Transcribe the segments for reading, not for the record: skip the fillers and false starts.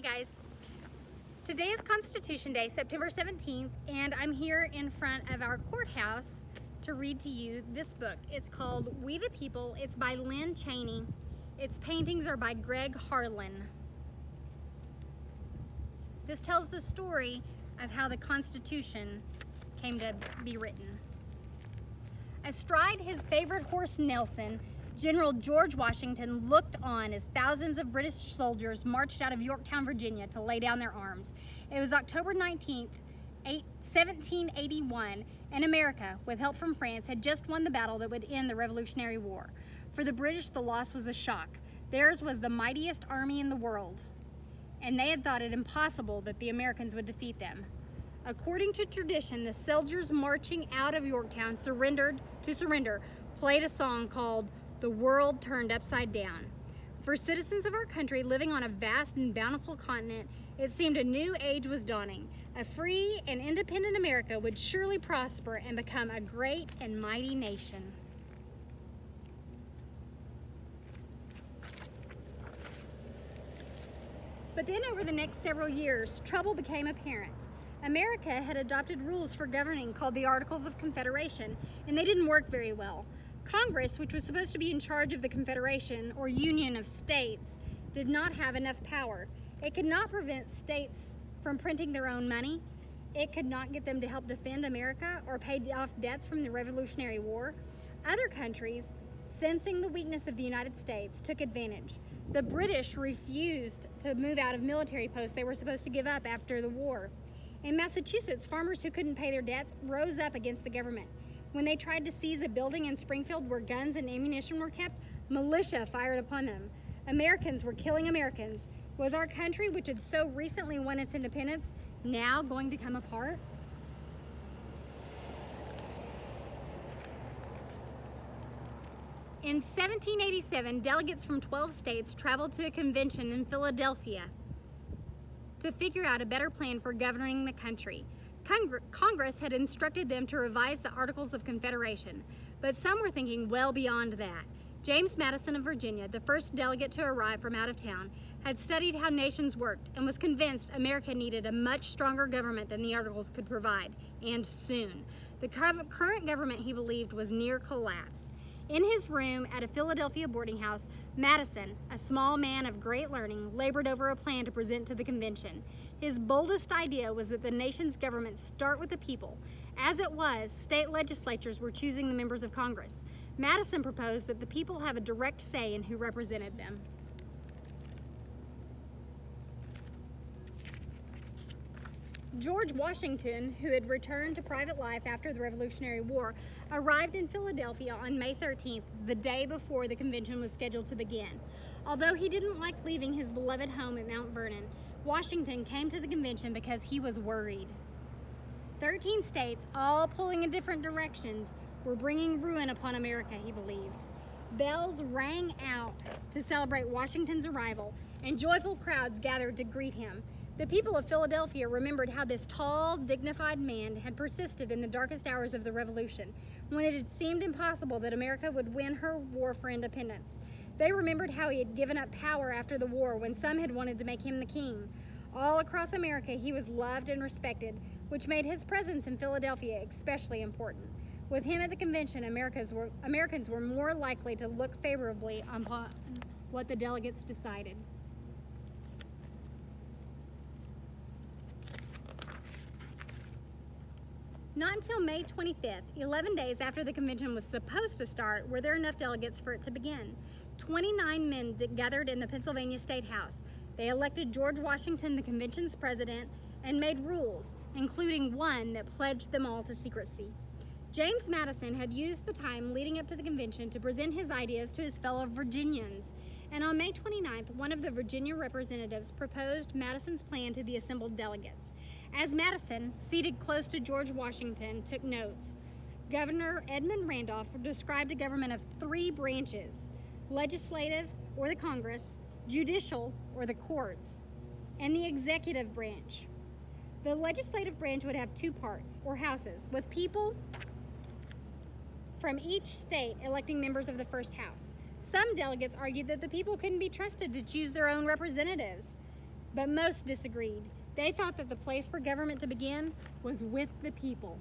guys. Today is Constitution Day, September 17th, and I'm here in front of our courthouse to read to you this book. It's called We the People. It's by Lynne Cheney. Its paintings are by Greg Harlin. This tells the story of how the Constitution came to be written. Astride his favorite horse Nelson, General George Washington looked on as thousands of British soldiers marched out of Yorktown, Virginia to lay down their arms. It was October 19th, 1781, and America, with help from France, had just won the battle that would end the Revolutionary War. For the British, the loss was a shock. Theirs was the mightiest army in the world, and they had thought it impossible that the Americans would defeat them. According to tradition, the soldiers marching out of Yorktown played a song called "The World Turned Upside Down." For citizens of our country living on a vast and bountiful continent, it seemed a new age was dawning. A free and independent America would surely prosper and become a great and mighty nation. But then over the next several years, trouble became apparent. America had adopted rules for governing called the Articles of Confederation, and they didn't work very well. Congress, which was supposed to be in charge of the Confederation, or Union of States, did not have enough power. It could not prevent states from printing their own money. It could not get them to help defend America or pay off debts from the Revolutionary War. Other countries, sensing the weakness of the United States, took advantage. The British refused to move out of military posts they were supposed to give up after the war. In Massachusetts, farmers who couldn't pay their debts rose up against the government. When they tried to seize a building in Springfield where guns and ammunition were kept, militia fired upon them. Americans were killing Americans. Was our country, which had so recently won its independence, now going to come apart? In 1787, delegates from 12 states traveled to a convention in Philadelphia to figure out a better plan for governing the country. Congress had instructed them to revise the Articles of Confederation, but some were thinking well beyond that. James Madison of Virginia, the first delegate to arrive from out of town, had studied how nations worked and was convinced America needed a much stronger government than the Articles could provide, and soon. The current government, he believed, was near collapse. In his room at a Philadelphia boarding house, Madison, a small man of great learning, labored over a plan to present to the convention. His boldest idea was that the nation's government start with the people. As it was, state legislatures were choosing the members of Congress. Madison proposed that the people have a direct say in who represented them. George Washington, who had returned to private life after the Revolutionary War, arrived in Philadelphia on May 13th, the day before the convention was scheduled to begin. Although he didn't like leaving his beloved home at Mount Vernon, Washington came to the convention because he was worried. 13 states, all pulling in different directions, were bringing ruin upon America, he believed. Bells rang out to celebrate Washington's arrival, and joyful crowds gathered to greet him. The people of Philadelphia remembered how this tall, dignified man had persisted in the darkest hours of the Revolution, when it had seemed impossible that America would win her war for independence. They remembered how he had given up power after the war when some had wanted to make him the king. All across America, he was loved and respected, which made his presence in Philadelphia especially important. With him at the convention, Americans were more likely to look favorably on what the delegates decided. Not until May 25th, 11 days after the convention was supposed to start, were there enough delegates for it to begin. 29 men gathered in the Pennsylvania State House. They elected George Washington the convention's president and made rules, including one that pledged them all to secrecy. James Madison had used the time leading up to the convention to present his ideas to his fellow Virginians, and on May 29th, one of the Virginia representatives proposed Madison's plan to the assembled delegates. As Madison, seated close to George Washington, took notes, Governor Edmund Randolph described a government of 3 branches: legislative, or the Congress, judicial, or the courts, and the executive branch. The legislative branch would have 2 parts, or houses, with people from each state electing members of the first house. Some delegates argued that the people couldn't be trusted to choose their own representatives. but most disagreed. They thought that the place for government to begin was with the people.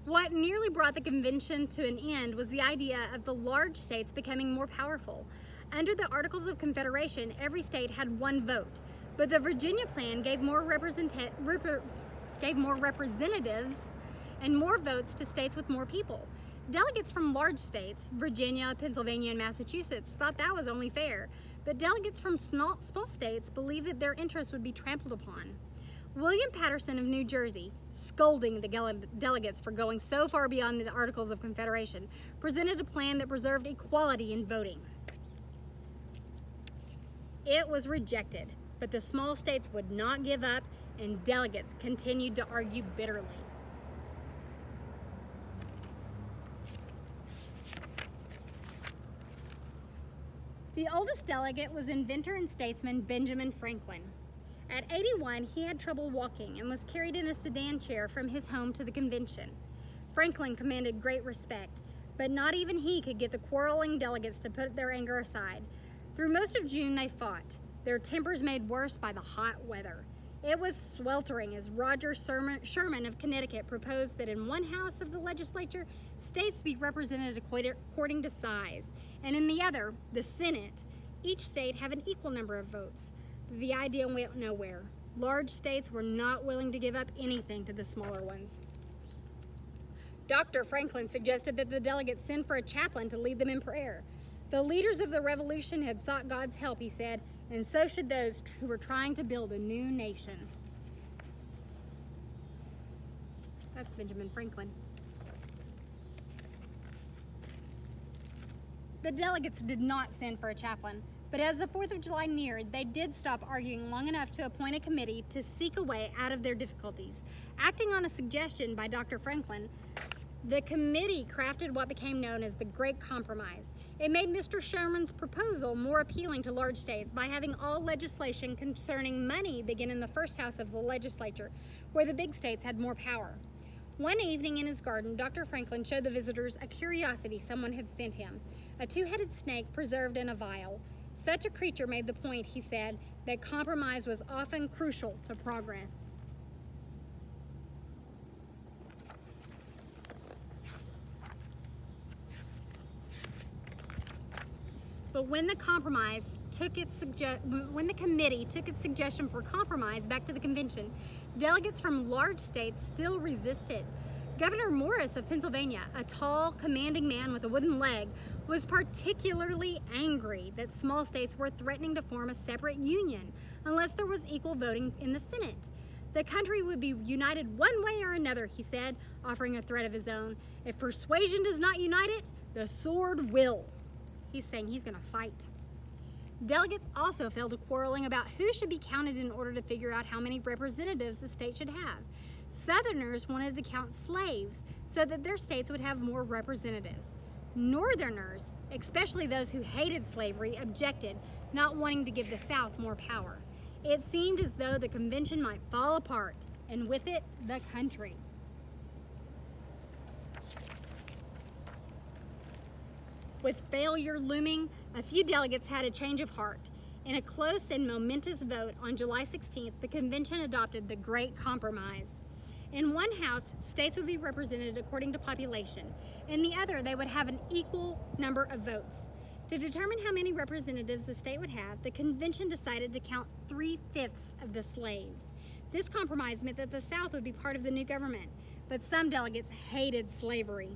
What nearly brought the convention to an end was the idea of the large states becoming more powerful. Under the Articles of Confederation, every state had one vote, but the Virginia plan gave more representatives and more votes to states with more people. Delegates from large states, Virginia, Pennsylvania, and Massachusetts, thought that was only fair, but delegates from small states believed that their interests would be trampled upon. William Patterson of New Jersey, scolding the delegates for going so far beyond the Articles of Confederation, presented a plan that preserved equality in voting. It was rejected, but the small states would not give up, and delegates continued to argue bitterly. The oldest delegate was inventor and statesman Benjamin Franklin. At 81, he had trouble walking and was carried in a sedan chair from his home to the convention. Franklin commanded great respect, but not even he could get the quarreling delegates to put their anger aside. Through most of June, they fought, their tempers made worse by the hot weather. It was sweltering as Roger Sherman of Connecticut proposed that in one house of the legislature, states be represented according to size, and in the other, the Senate, each state have an equal number of votes. The idea went nowhere. Large states were not willing to give up anything to the smaller ones. Dr. Franklin suggested that the delegates send for a chaplain to lead them in prayer. The leaders of the revolution had sought God's help, he said, and so should those who were trying to build a new nation. That's Benjamin Franklin. The delegates did not send for a chaplain, but as the 4th of July neared, they did stop arguing long enough to appoint a committee to seek a way out of their difficulties. Acting on a suggestion by Dr. Franklin, the committee crafted what became known as the Great Compromise. It made Mr. Sherman's proposal more appealing to large states by having all legislation concerning money begin in the first house of the legislature, where the big states had more power. One evening in his garden, Dr. Franklin showed the visitors a curiosity someone had sent him, a two-headed snake preserved in a vial. Such a creature made the point, he said, that compromise was often crucial to progress. But when the committee took its suggestion for compromise back to the convention, delegates from large states still resisted. Governor Morris of Pennsylvania, a tall, commanding man with a wooden leg, was particularly angry that small states were threatening to form a separate union unless there was equal voting in the Senate. The country would be united one way or another, he said, offering a threat of his own. If persuasion does not unite it, the sword will. He's saying he's going to fight. Delegates also fell to quarreling about who should be counted in order to figure out how many representatives the state should have. Southerners wanted to count slaves so that their states would have more representatives. Northerners, especially those who hated slavery, objected, not wanting to give the South more power. It seemed as though the convention might fall apart, and with it, the country. With failure looming, a few delegates had a change of heart. In a close and momentous vote on July 16th, the convention adopted the Great Compromise. In one house, states would be represented according to population. In the other, they would have an equal number of votes. To determine how many representatives the state would have, the convention decided to count 3/5 of the slaves. This compromise meant that the South would be part of the new government, but some delegates hated slavery.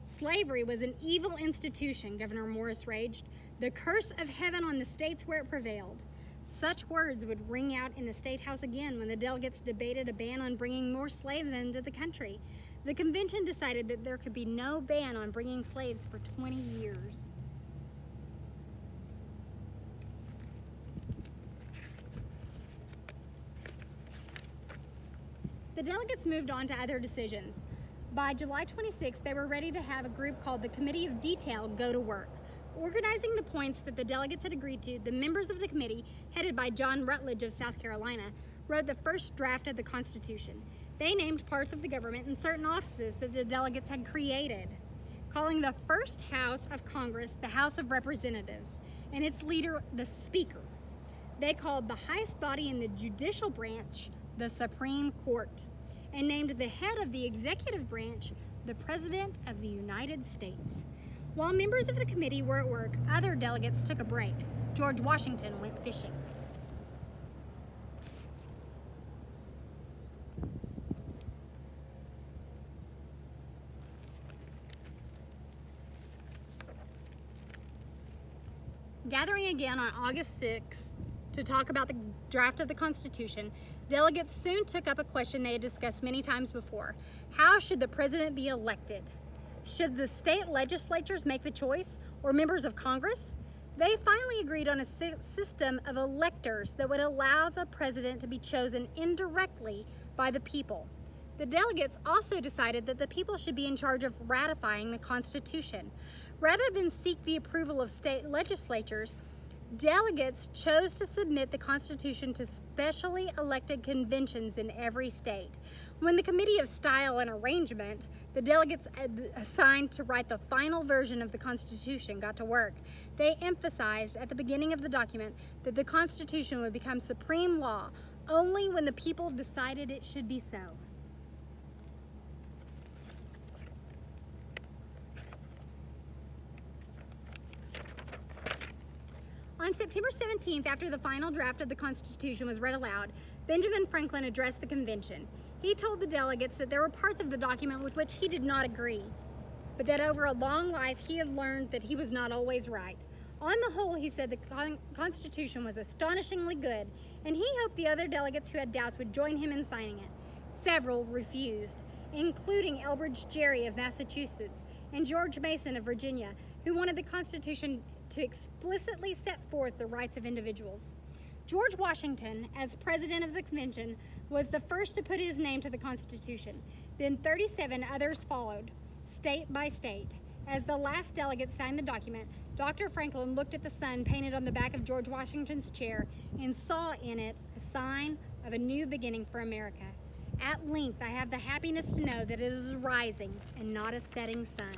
Slavery was an evil institution, Governor Morris raged, the curse of heaven on the states where it prevailed. Such words would ring out in the State House again when the delegates debated a ban on bringing more slaves into the country. The convention decided that there could be no ban on bringing slaves for 20 years. The delegates moved on to other decisions. By July 26th, they were ready to have a group called the Committee of Detail go to work. Organizing the points that the delegates had agreed to, the members of the committee, headed by John Rutledge of South Carolina, wrote the first draft of the Constitution. They named parts of the government and certain offices that the delegates had created. calling the first house of Congress the House of Representatives, and its leader the Speaker. They called the highest body in the judicial branch the Supreme Court, and named the head of the executive branch the President of the United States. While members of the committee were at work, other delegates took a break. George Washington went fishing. Gathering again on August 6th to talk about the draft of the Constitution, delegates soon took up a question they had discussed many times before. How should the president be elected? Should the state legislatures make the choice, or members of Congress? They finally agreed on a system of electors that would allow the president to be chosen indirectly by the people. The delegates also decided that the people should be in charge of ratifying the Constitution. Rather than seek the approval of state legislatures, delegates chose to submit the Constitution to specially elected conventions in every state. When the Committee of Style and Arrangement, the delegates assigned to write the final version of the Constitution, got to work, they emphasized at the beginning of the document that the Constitution would become supreme law only when the people decided it should be so. On September 17th, after the final draft of the Constitution was read aloud, Benjamin Franklin addressed the convention. He told the delegates that there were parts of the document with which he did not agree, but that over a long life he had learned that he was not always right. On the whole, he said the Constitution was astonishingly good, and he hoped the other delegates who had doubts would join him in signing it. Several refused, including Elbridge Gerry of Massachusetts and George Mason of Virginia, who wanted the Constitution to explicitly set forth the rights of individuals. George Washington, as president of the convention, was the first to put his name to the Constitution. Then 37 others followed, state by state. As the last delegate signed the document, Dr. Franklin looked at the sun painted on the back of George Washington's chair and saw in it a sign of a new beginning for America. At length, I have the happiness to know that it is rising and not a setting sun.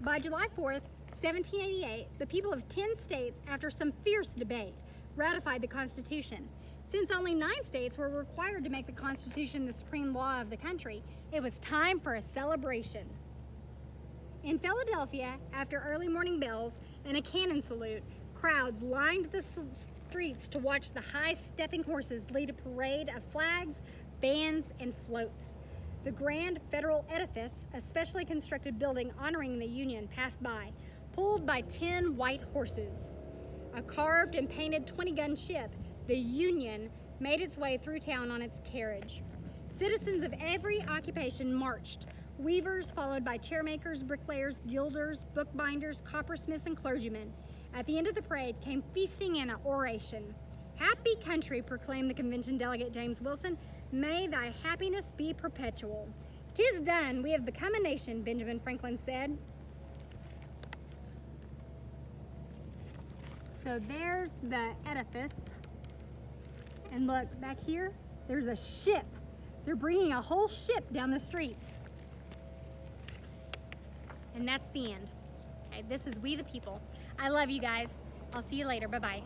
By July 4th, 1788, the people of 10 states, after some fierce debate, ratified the Constitution. Since only 9 states were required to make the Constitution the supreme law of the country, it was time for a celebration. In Philadelphia, after early morning bells and a cannon salute, crowds lined the streets to watch the high-stepping horses lead a parade of flags, bands, and floats. The grand federal edifice, a specially constructed building honoring the Union, passed by, pulled by 10 white horses. A carved and painted 20-gun ship, the Union, made its way through town on its carriage. Citizens of every occupation marched, weavers followed by chairmakers, bricklayers, gilders, bookbinders, coppersmiths, and clergymen. At the end of the parade came feasting and an oration. "Happy country," proclaimed the convention delegate James Wilson, "may thy happiness be perpetual." "'Tis done, we have become a nation," Benjamin Franklin said. So there's the edifice. And look, back here, there's a ship. They're bringing a whole ship down the streets. And that's the end. Okay, this is We the People. I love you guys. I'll see you later. Bye-bye.